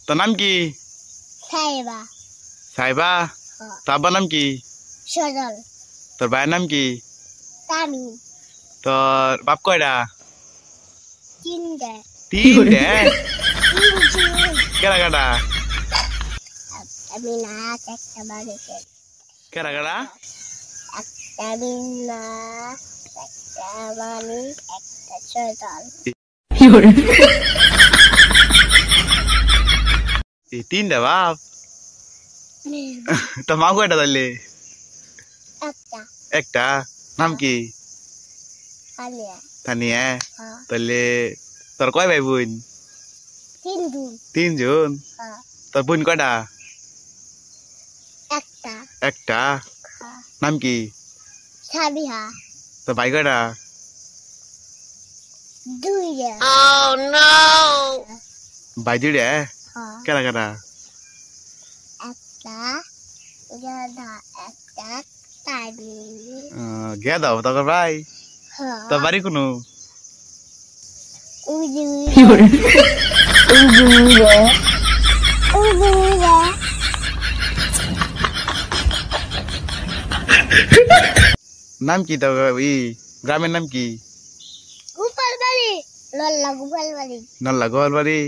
তোর নাম কি? সাইবা। সাইবা। তোর আব্বার নাম কি? সজল। তোর ভাইয়ের নাম কি? তামিম। তোর বাপ কয়টা? তিনটে। তিনটে? তিনজন। কেডা কেডা? একটা মিনাস, একটা মানুষের। কেডা কেডা? একটা মিনাস, একটা মানুষ, একটা সজল। এই তিনটা বাপ? তোর মা কয়টা তাইলে? একটা। একটা? নাম কি? আলিয়া। তানিয়া? হ্যাঁ। তাইলে তোর কয় ভাই বোন? তিনজন। তিনজন? হ্যাঁ। তোর বোন কয়টা? একটা। একটা? হ্যাঁ। নাম কি? সাবিহা। তোর ভাই কয়টা? দুইটা। ভাই দুইটা? হ্যাঁ। কেডা কেডা? একটা গাধা, একটা তামিম। গে দাও তোর ভাই? হ্যাঁ। তোর বাড়ি কোনো? নাম কি তোর গ্রামের নাম কি? গোপাল বাড়ি। লল্লা গোপাল বাড়ি। নল্লা গোয়াল বাড়ি?